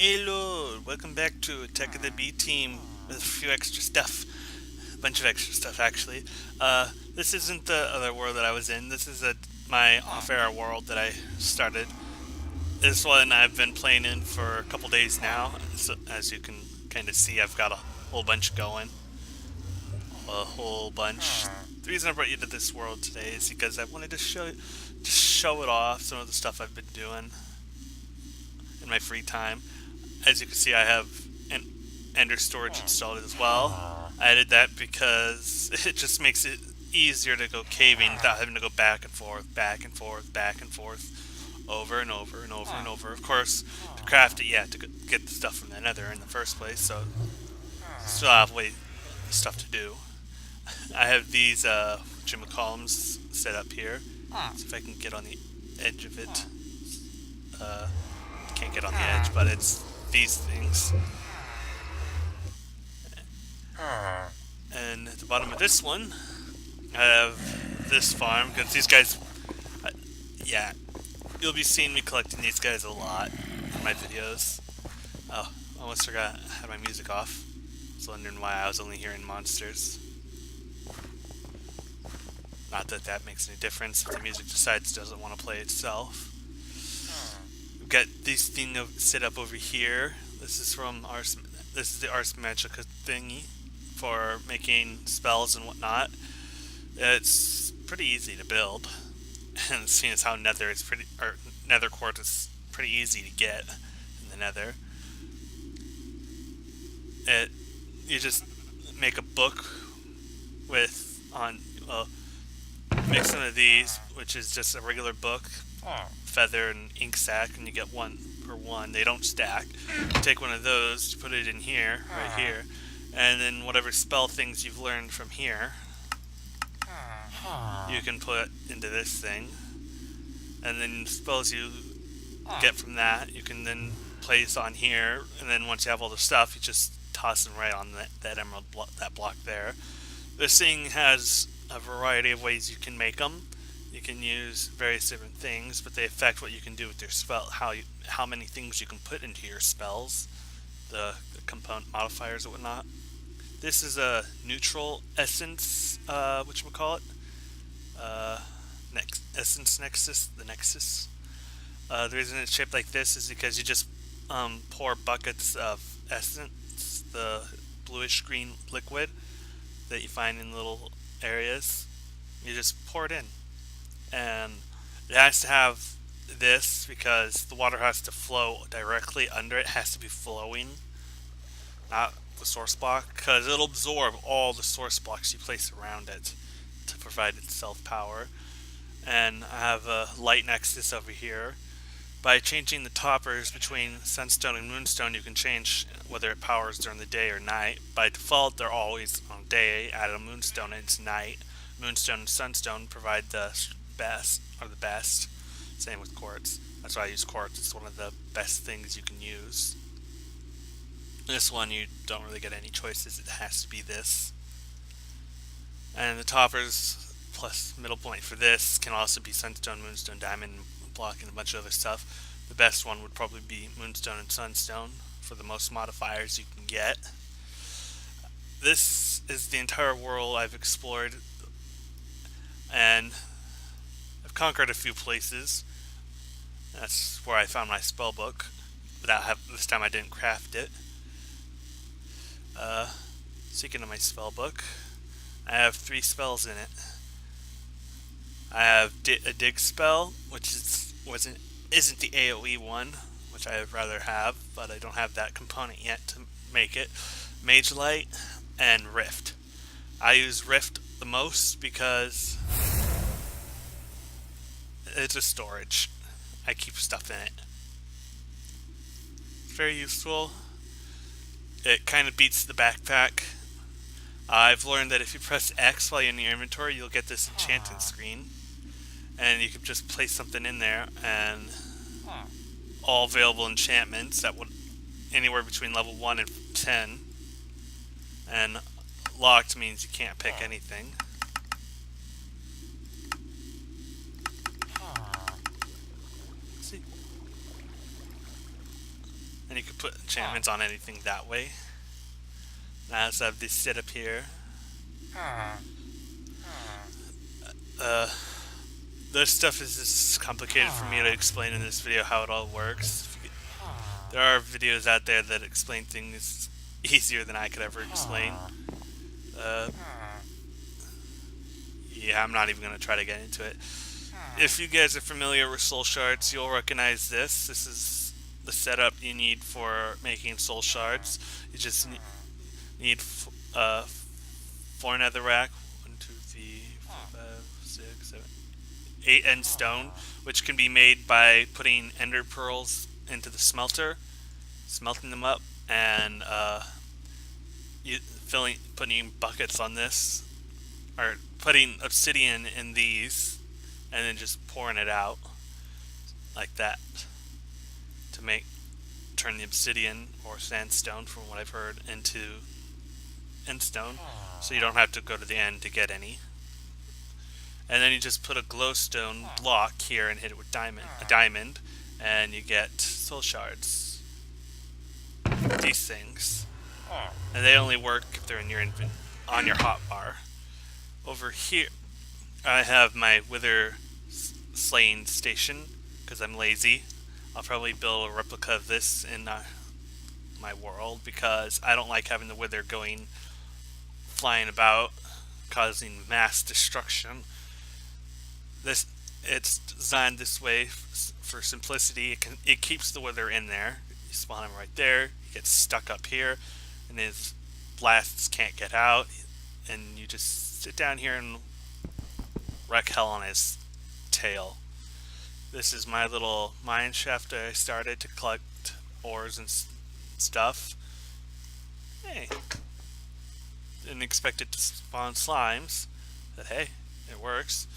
Hello, welcome back to Attack of the B Team with a few extra stuff. A bunch of extra stuff, actually. This isn't the other world that I was in. This is my off-air world that I started. This one I've been playing in for a couple days now. So, as you can kind of see, I've got a whole bunch going. A whole bunch. The reason I brought you to this world today is because I wanted to just show it off, some of the stuff I've been doing in my free time. As you can see, I have an Ender storage installed as well. I added that because it just makes it easier to go caving without having to go back and forth, back and forth, back and forth, over and over and over and over. Of course, to craft it, you have to get the stuff from the Nether in the first place, so still have way stuff to do. I have these columns set up here. See if I can get on the edge of it. Uh, can't get on the edge, but it's these things. And at the bottom of this one, I have this farm, because these guys, uh, yeah, you'll be seeing me collecting these guys a lot in my videos. Oh, I almost forgot I had my music off. I was wondering why I was only hearing monsters. Not that that makes any difference if the music decides it doesn't want to play itself. We've got this thing set up over here. This is from this is the Ars Magica thingy for making spells and whatnot. It's pretty easy to build, and seeing as how Nether quartz is pretty easy to get in the Nether. It You just make a book with on make some of these, which is just a regular book, feather and ink sac, and you get one per one. They don't stack. You take one of those, you put it in here, right here, and then whatever spell things you've learned from here, you can put into this thing, and then spells you get from that, you can then place on here, and then once you have all the stuff, you just toss them right on that that block there. This thing has a variety of ways you can make them. You can use various different things, but they affect what you can do with your spell, how many things you can put into your spells, the component modifiers and whatnot. This is a neutral essence, whatchamacallit? Essence Nexus, the Nexus. The reason it's shaped like this is because you just pour buckets of essence, the bluish green liquid that you find in little areas. You just pour it in, and it has to have this because the water has to flow directly under it. It has to be flowing, not the source block, because it'll absorb all the source blocks you place around it to provide itself power. And I have a light nexus over here. By changing the toppers between sunstone and moonstone, you can change whether it powers during the day or night. By default, they're always on day. Add a moonstone, it's night. Moonstone and sunstone provide the best. Same with quartz. That's why I use quartz. It's one of the best things you can use. This one, you don't really get any choices. It has to be this. And the toppers plus middle point for this can also be sunstone, moonstone, diamond, block, and a bunch of other stuff. The best one would probably be moonstone and sunstone for the most modifiers you can get. This is the entire world I've explored, and I've conquered a few places. That's where I found my spell book. This time I didn't craft it. Speaking of my spell book, I have 3 spells in it. I have a dig spell, which isn't the AoE one, which I would rather have, but I don't have that component yet to make it. Mage Light and Rift. I use Rift the most because it's a storage. I keep stuff in it. It's very useful. It kind of beats the backpack. I've learned that if you press X while you're in your inventory, you'll get this enchanting screen. And you can just place something in there, and all available enchantments that would anywhere between level 1 and 10. And locked means you can't pick anything. See? and you can put enchantments on anything that way. Now I also have this setup here. Uh, this stuff is just complicated for me to explain in this video how it all works. There are videos out there that explain things easier than I could ever explain. Yeah, I'm not even going to try to get into it. If you guys are familiar with soul shards, you'll recognize this. This is the setup you need for making soul shards. You just need 4 netherrack, 1, 2, 3, 4, 5, 6, 7, 8 end stone, which can be made by putting ender pearls into the smelter, smelting them up, and putting buckets on this, or putting obsidian in these, and then just pouring it out like that to turn the obsidian or sandstone, from what I've heard, into endstone, so you don't have to go to the end to get any. And then you just put a glowstone block here and hit it with a diamond, and you get soul shards. These things, and they only work if they're in your on your hotbar. Over here, I have my wither slaying station because I'm lazy. I'll probably build a replica of this in my world because I don't like having the wither flying about, causing mass destruction. It's designed this way for simplicity. It keeps the wither in there. You spawn him right there. He gets stuck up here, and his blasts can't get out. And you just sit down here and wreck hell on his tail. This is my little mine shaft I started to collect ores and stuff. Hey. Didn't expect it to spawn slimes, but hey, it works.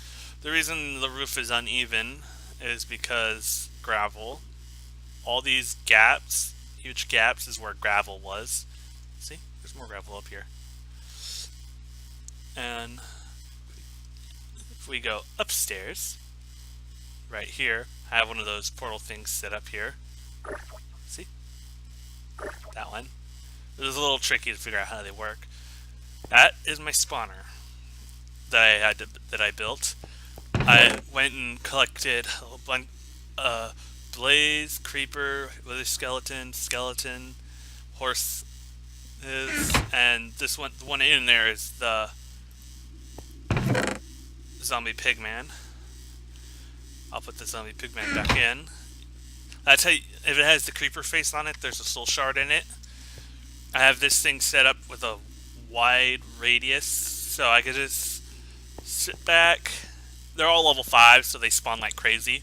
The reason the roof is uneven is because gravel. All these gaps, huge gaps, is where gravel was. See? There's more gravel up here. And if we go upstairs, right here, I have one of those portal things set up here. See? That one. It was a little tricky to figure out how they work. That is my spawner that I built. I went and collected a bunch, blaze, creeper, wither skeleton, horse, and this one, the one in there is the zombie pigman. I'll put the zombie pigman back in. I tell you, if it has the creeper face on it, there's a soul shard in it. I have this thing set up with a wide radius, so I could just sit back. They're all level 5, so they spawn like crazy.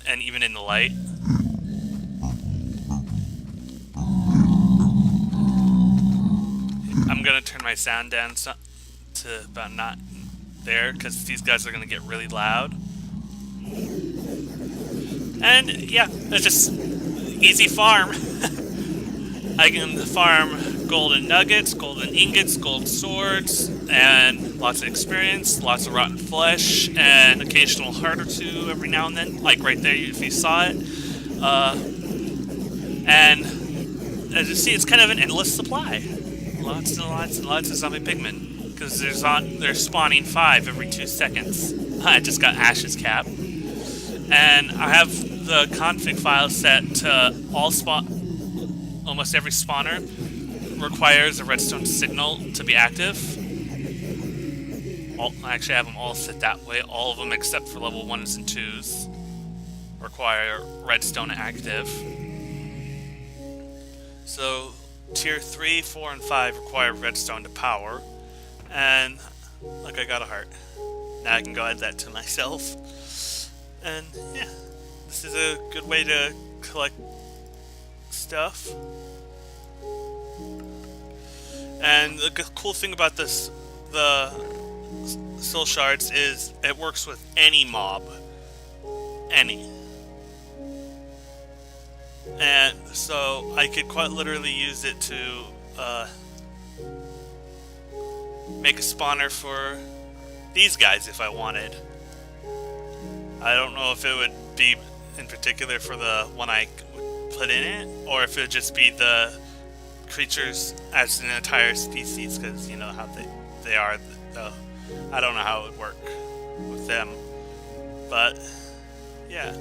And even in the light. I'm gonna turn my sound down to about not there, because these guys are gonna get really loud. And yeah, it's just easy farm. I can farm golden nuggets, golden ingots, gold swords, and lots of experience, lots of rotten flesh, and occasional heart or two every now and then, like right there if you saw it. And as you see, it's kind of an endless supply. Lots and lots and lots of zombie pigmen, because they're spawning 5 every 2 seconds. I just got Ash's cap. And I have the config file set to almost every spawner requires a redstone signal to be active. I actually have them all set that way. All of them except for level 1s and 2s require redstone active. So tier 3, 4, and 5 require redstone to power. And look, I got a heart. Now I can go add that to myself. And yeah, this is a good way to collect stuff. And the cool thing about the soul shards is it works with any mob. Any. And so I could quite literally use it to make a spawner for these guys if I wanted. I don't know if it would be in particular for the one I put in it, or if it would just be the creatures as an entire species, because you know how they are. Uh, I don't know how it would work with them, but yeah.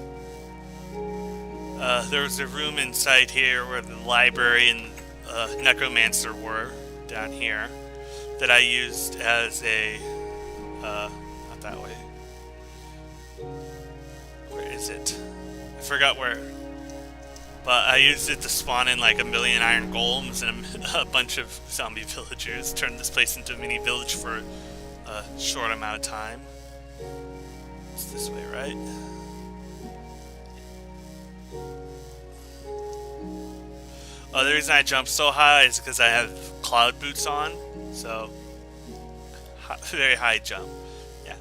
There was a room inside here where the library and necromancer were down here that I used as a not that way. Where is it? I forgot where. But I used it to spawn in like a million iron golems and a bunch of zombie villagers. Turned this place into a mini village for a short amount of time. It's this way, right? Oh, the reason I jump so high is because I have cloud boots on. So, very high jump. Yeah.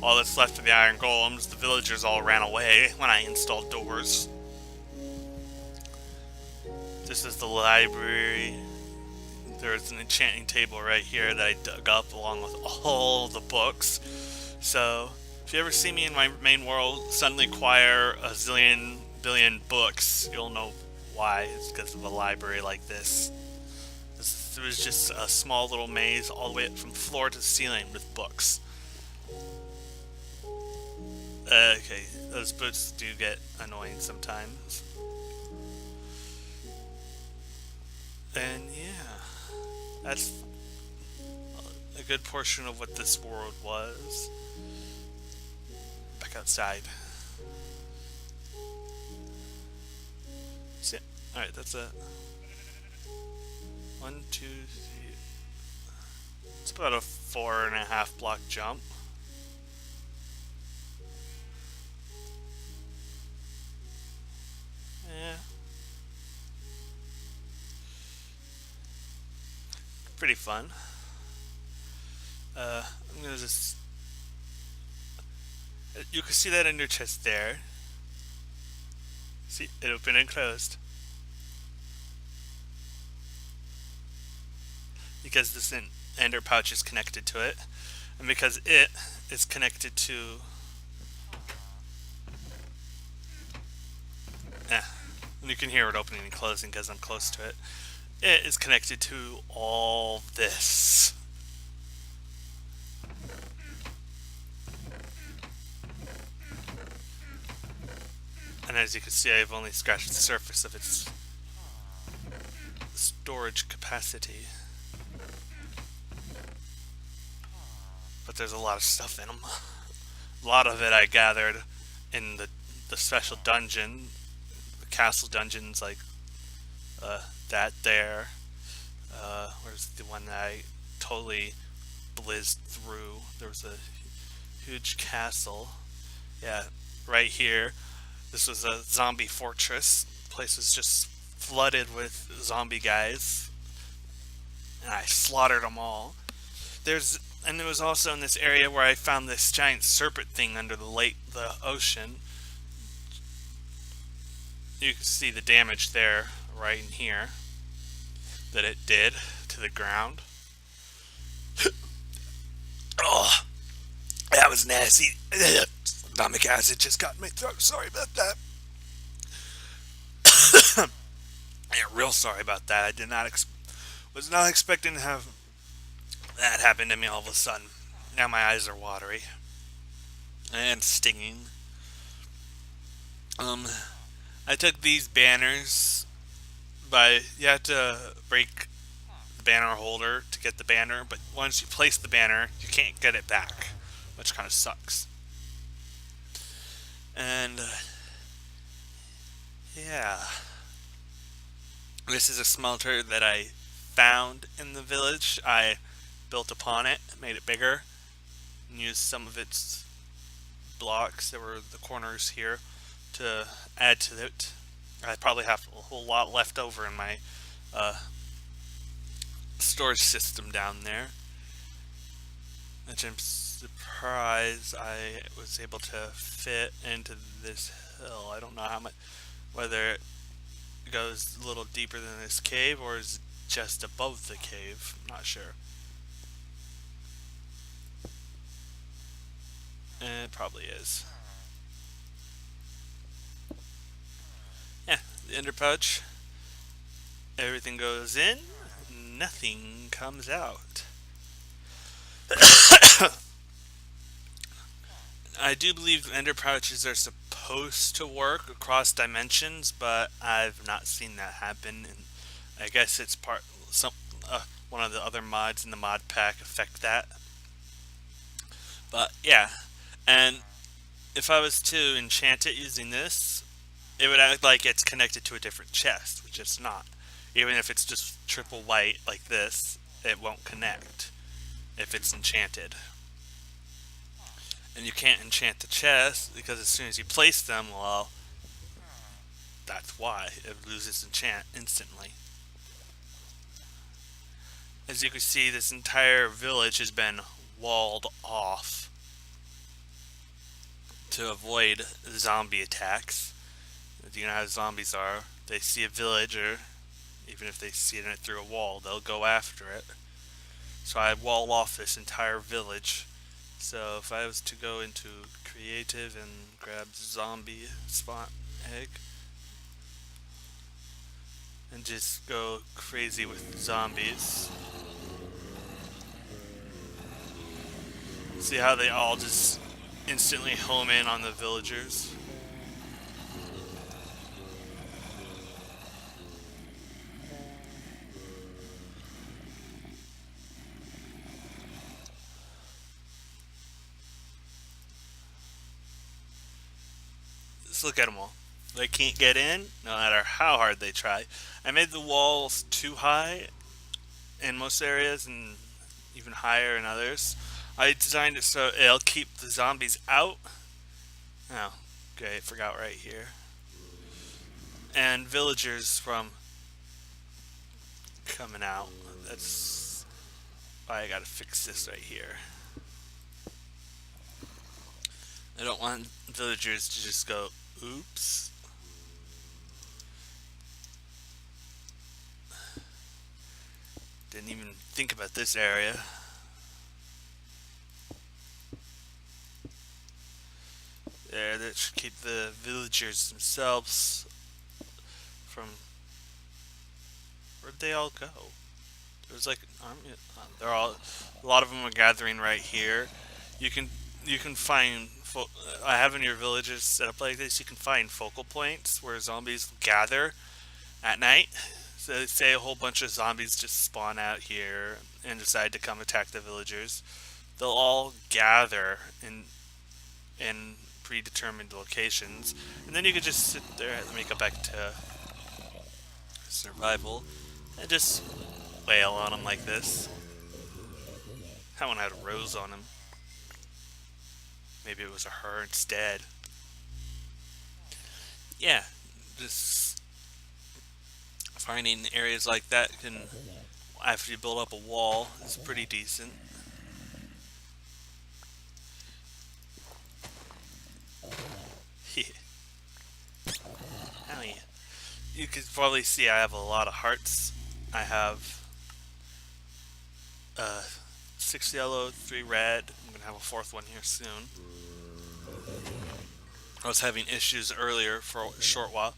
All that's left of the iron golems, the villagers all ran away when I installed doors. This is the library. There's an enchanting table right here that I dug up along with all the books. So, if you ever see me in my main world suddenly acquire a zillion billion books, you'll know why. It's because of a library like this. This was just a small little maze all the way up from floor to ceiling with books. Okay, those books do get annoying sometimes. And yeah, that's a good portion of what this world was. Back outside. That's it. Alright, that's it. 1, 2, 3. It's about a 4.5 block jump. Yeah. Pretty fun. I'm gonna just. You can see that in your chest there. See, it opened and closed. Because this ender pouch is connected to it. And because it is connected to. And you can hear it opening and closing because I'm close to it. It is connected to all this. And as you can see, I've only scratched the surface of its storage capacity. But there's a lot of stuff in them. A lot of it I gathered in the special dungeon. The castle dungeons like that there. Where's the one that I totally blizzed through? There was a huge castle. Yeah, right here. This was a zombie fortress. The place was just flooded with zombie guys. And I slaughtered them all. And it was also in this area where I found this giant serpent thing under the ocean. You can see the damage there, right in here, that it did to the ground. Oh, that was nasty. Stomach acid just got in my throat. Sorry about that. Yeah, real sorry about that. I did not was not expecting to have that happen to me all of a sudden. Now my eyes are watery and stinging. I took these banners, but you have to break the banner holder to get the banner. But once you place the banner, you can't get it back, which kind of sucks. And yeah, this is a smelter that I found in the village. I built upon it, made it bigger, and used some of its blocks that were the corners here to add to it. I probably have a whole lot left over in my storage system down there, which I'm surprised I was able to fit into this hill. I don't know how much, whether it goes a little deeper than this cave or is just above the cave. I'm not sure. It probably is. Yeah, the ender pouch. Everything goes in, nothing comes out. I do believe ender pouches are supposed to work across dimensions, but I've not seen that happen. And I guess it's some one of the other mods in the mod pack affect that. But yeah, and if I was to enchant it using this, it would act like it's connected to a different chest, which it's not. Even if it's just triple white like this, it won't connect if it's enchanted. And you can't enchant the chest because as soon as you place them, well, that's why it loses enchant instantly. As you can see, this entire village has been walled off to avoid zombie attacks. You know how zombies are. They see a villager, even if they see it through a wall, they'll go after it. So I wall off this entire village. So if I was to go into creative and grab zombie spawn egg and just go crazy with zombies. See how they all just instantly home in on the villagers? Just look at them all. They can't get in, no matter how hard they try. I made the walls too high in most areas and even higher in others. I designed it so it'll keep the zombies out. Oh, okay, forgot right here. And villagers from coming out. That's why I gotta fix this right here. I don't want villagers to just go, oops. Didn't even think about this area. There, that should keep the villagers themselves from. Where'd they all go? There was like an army. They're all. A lot of them are gathering right here. You can you can find. I have in your villages set up like this. You can find focal points where zombies gather at night. So say a whole bunch of zombies just spawn out here and decide to come attack the villagers. They'll all gather in predetermined locations, and then you could just sit there. Let me go back to survival and just wail on them like this. That one had a rose on him. Maybe it was a her instead. Yeah, just finding areas like that can, after you build up a wall, is pretty decent. Hell yeah. You can probably see I have a lot of hearts. I have 6 yellow, 3 red. I'm gonna have a fourth one here soon. I was having issues earlier for a short while.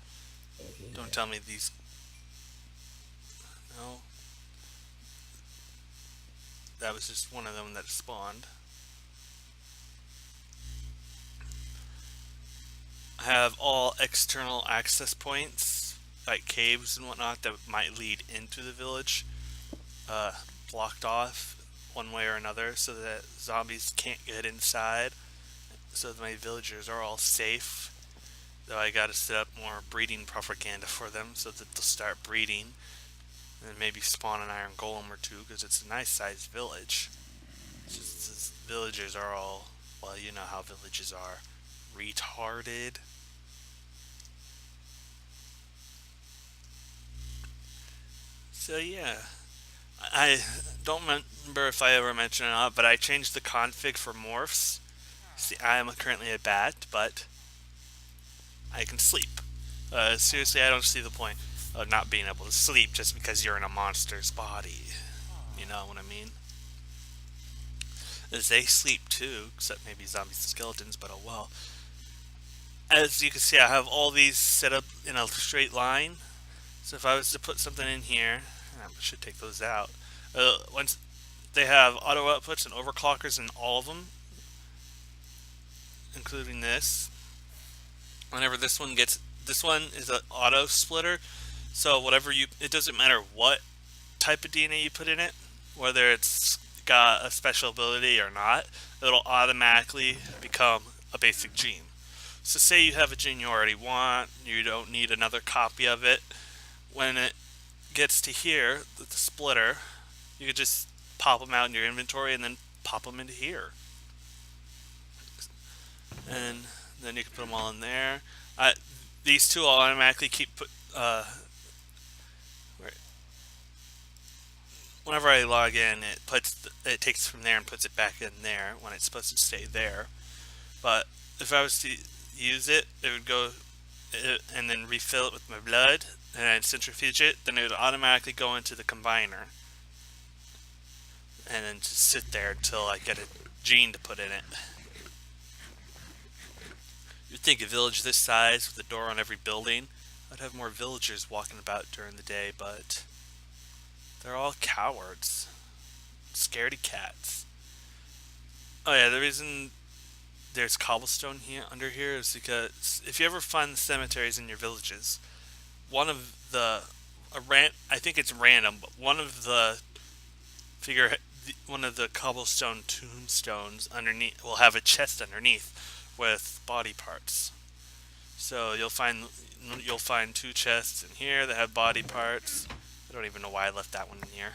Don't tell me these. No. That was just one of them that spawned. I have all external access points, like caves and whatnot, that might lead into the village, uh, blocked off one way or another so that zombies can't get inside, so that my villagers are all safe. Though I gotta set up more breeding propaganda for them so that they'll start breeding, and maybe spawn an iron golem or two because it's a nice sized village. It's just, the villagers are all, well, you know how villages are, retarded. So yeah, I don't remember if I ever mentioned it or not, but I changed the config for morphs. See, I am currently a bat, but I can sleep. Seriously, I don't see the point of not being able to sleep just because you're in a monster's body. You know what I mean? as they sleep too, except maybe zombies and skeletons, but oh well. As you can see, I have all these set up in a straight line. So if I was to put something in here, I should take those out. Once they have auto outputs and overclockers in all of them, including this. Whenever this one is an auto splitter. So whatever it doesn't matter what type of DNA you put in it, whether it's got a special ability or not, it'll automatically become a basic gene. So say you have a gene you already want, you don't need another copy of it. When it gets to here, the splitter, you could just pop them out in your inventory and then pop them into here. And then you can put them all in there. These two will automatically whenever I log in, it takes from there and puts it back in there when it's supposed to stay there. But if I was to use it, it would go and then refill it with my blood and I'd centrifuge it, then it would automatically go into the combiner and then just sit there until I get a gene to put in it. You'd think a village this size with a door on every building, I'd have more villagers walking about during the day, but they're all cowards. Scaredy cats. Oh yeah, the reason there's cobblestone here under here is because if you ever find the cemeteries in your villages, one of the I think it's random, but one of the cobblestone tombstones underneath will have a chest underneath with body parts. So you'll find two chests in here that have body parts. I don't even know why I left that one in here.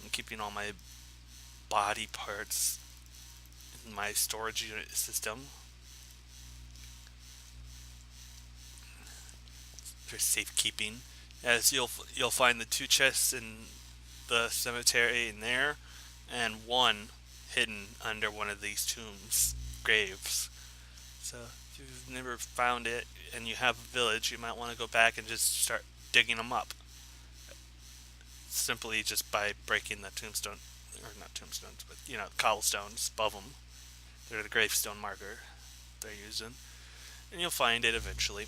I'm keeping all my body parts in my storage unit system. For safekeeping. As you'll find the two chests in the cemetery in there, and one hidden under one of these graves. So if you've never found it and you have a village, you might want to go back and just start digging them up. Simply just by breaking the tombstone, or not tombstones, but cobblestones above them. They're the gravestone marker they're using, and you'll find it eventually.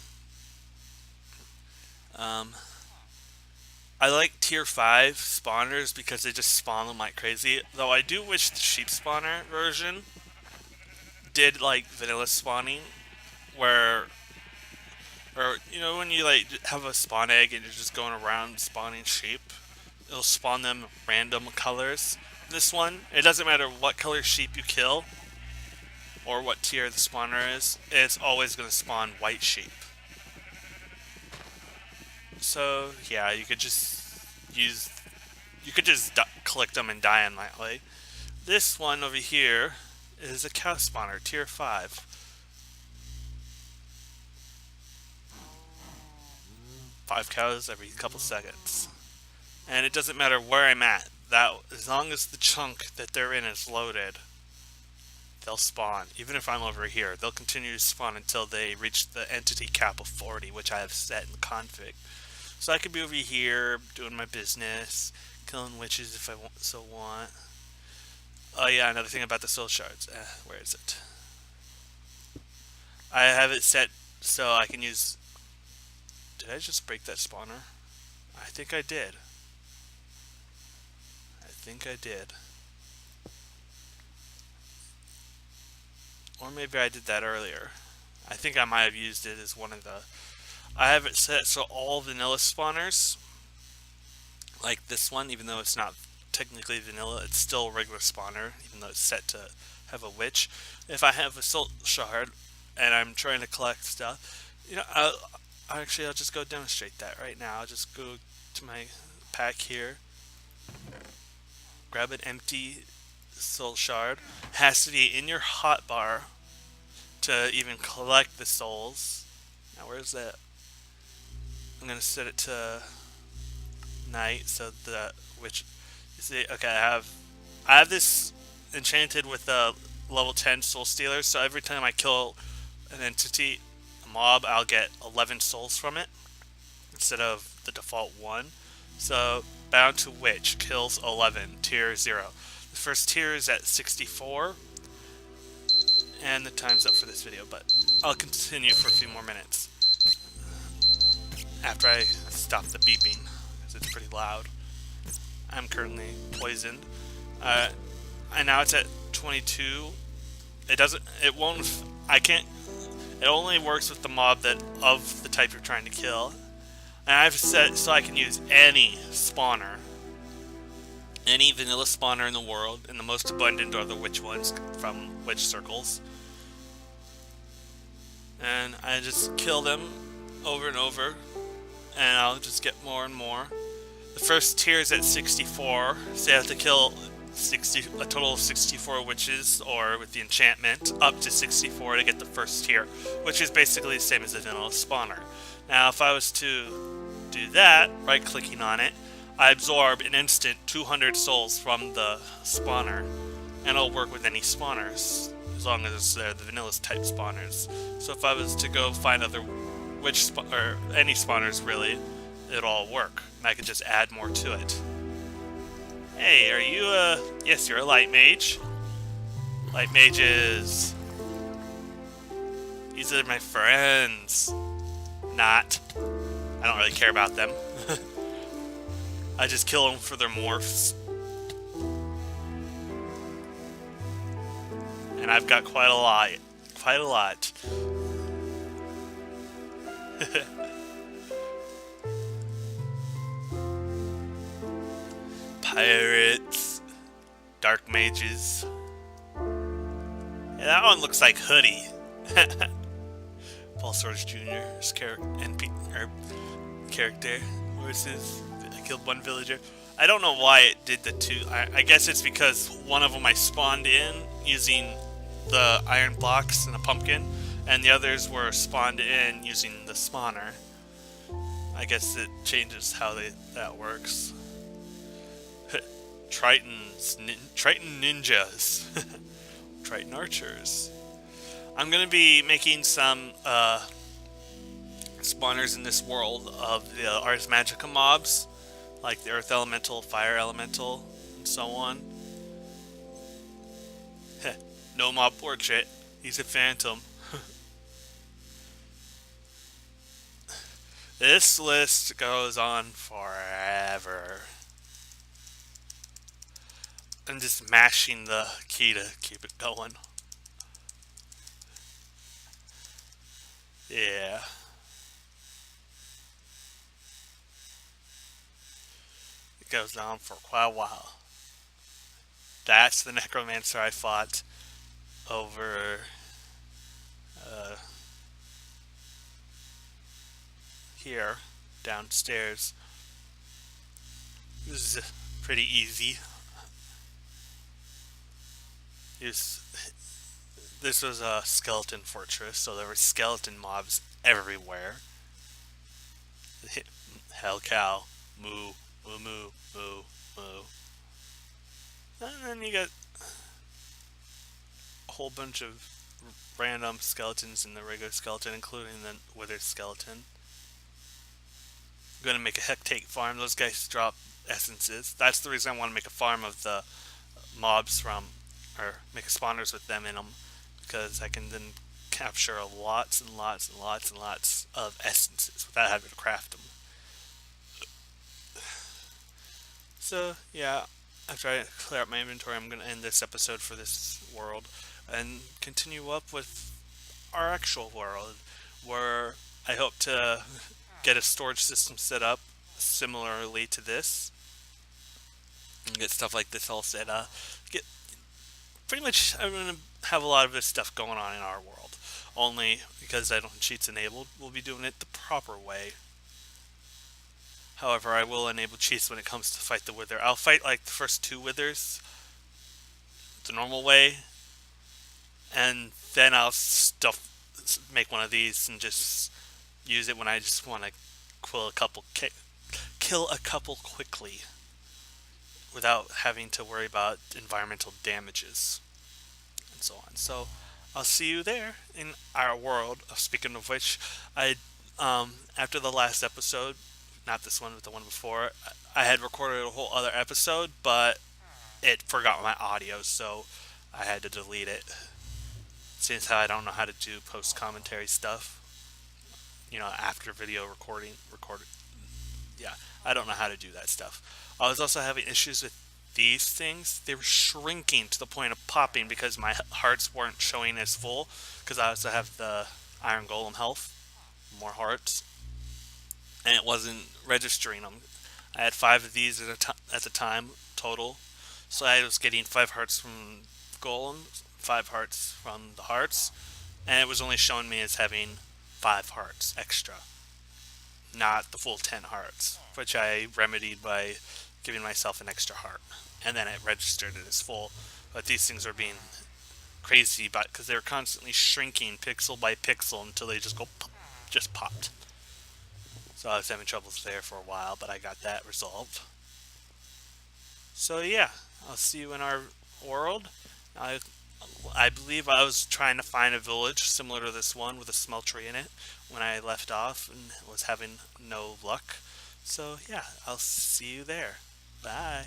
I like tier 5 spawners because they just spawn them like crazy. Though I do wish the sheep spawner version did like vanilla spawning, or when you like have a spawn egg and you're just going around spawning sheep, it'll spawn them random colors. This one, it doesn't matter what color sheep you kill or what tier the spawner is, it's always going to spawn white sheep. So yeah, you could just collect them and die on that way. This one over here is a cow spawner, tier 5. 5 cows every couple seconds. And it doesn't matter where I'm at, as long as the chunk that they're in is loaded, they'll spawn. Even if I'm over here, they'll continue to spawn until they reach the entity cap of 40, which I have set in the config. So I could be over here doing my business, killing witches if I want. Oh yeah, another thing about the soul shards. Where is it? I have it set so I can use... Did I just break that spawner? I think I did. Or maybe I did that earlier. I think I might have used it as one of the... I have it set so all vanilla spawners, like this one, even though it's not technically vanilla, it's still a regular spawner, even though it's set to have a witch. If I have a soul shard and I'm trying to collect stuff, I'll just go demonstrate that right now. I'll just go to my pack here, grab an empty soul shard. It has to be in your hotbar to even collect the souls. Now where's that? I'm gonna set it to night so the witch. You see, okay, I have this enchanted with the level 10 soul stealer. So every time I kill an entity, a mob, I'll get 11 souls from it instead of the default 1. So Bound to Witch, kills 11, tier 0. The first tier is at 64, and the time's up for this video, but I'll continue for a few more minutes after I stop the beeping, because it's pretty loud. I'm currently poisoned. And now it's at 22. It only works with the mob that of the type you're trying to kill. And I've set so I can use any spawner. Any vanilla spawner in the world, and the most abundant are the witch ones from witch circles. And I just kill them over and over, and I'll just get more and more. The first tier is at 64, so you have to kill a total of 64 witches, or with the enchantment, up to 64 to get the first tier, which is basically the same as a vanilla spawner. Now, if I was to do that, right-clicking on it, I absorb an instant 200 souls from the spawner, and it'll work with any spawners, as long as they're the vanilla type spawners. So if I was to go find other or any spawners really, it'll all work, and I could just add more to it. Hey, are you yes, you're a light mage. Light mages. These are my friends. Not. I don't really care about them. I just kill them for their morphs. And I've got quite a lot. Quite a lot. Pirates. Dark mages. Yeah, that one looks like Hoodie. Paul Soares Jr.'s character. Where's his? I killed one villager. I don't know why it did the two. I guess it's because one of them I spawned in using the iron blocks and a pumpkin, and the others were spawned in using the spawner. I guess it changes how that works. Triton ninjas. Triton archers. I'm going to be making some spawners in this world of the Ars Magica mobs, like the Earth Elemental, Fire Elemental, and so on. No mob portrait. He's a phantom. This list goes on forever. I'm just mashing the key to keep it going. Yeah. It goes on for quite a while. That's the necromancer I fought over here, downstairs. This is pretty easy. This was a skeleton fortress, so there were skeleton mobs everywhere. Hell cow, moo, moo, moo, moo, moo. And then you got a whole bunch of random skeletons in the regular skeleton, including the wither skeleton. I'm gonna make a hectate farm. Those guys drop essences. That's the reason I want to make a farm of the mobs from, or make spawners with them in them, because I can then capture lots and lots and lots and lots of essences without having to craft them. So yeah, after I clear out my inventory, I'm going to end this episode for this world and continue up with our actual world, where I hope to get a storage system set up similarly to this, and get stuff like this all set up. Pretty much, I'm going to have a lot of this stuff going on in our world. Only because I don't cheats enabled, we'll be doing it the proper way. However, I will enable cheats when it comes to fight the wither. I'll fight like the first 2 withers the normal way, and then I'll make one of these and just use it when I just want to kill a couple quickly, without having to worry about environmental damages and so on. So I'll see you there in our world. Speaking of which, I after the last episode, not this one, but the one before, I had recorded a whole other episode, but it forgot my audio, so I had to delete it. Since how I don't know how to do post commentary stuff, after video recorded. Yeah, I don't know how to do that stuff. I was also having issues with these things. They were shrinking to the point of popping because my hearts weren't showing as full. Because I also have the Iron Golem health, more hearts, and it wasn't registering them. I had five of these at the time total, so I was getting 5 hearts from Golem, 5 hearts from the hearts, and it was only showing me as having 5 hearts extra, not the full 10 hearts, which I remedied by giving myself an extra heart, and then it registered it as full. But these things are being crazy, but because they're constantly shrinking pixel by pixel until they just go pop, just popped. So I was having troubles there for a while, but I got that resolved. So yeah, I'll see you in our world. I I believe I was trying to find a village similar to this one with a smeltery in it when I left off and was having no luck. So yeah, I'll see you there. Bye.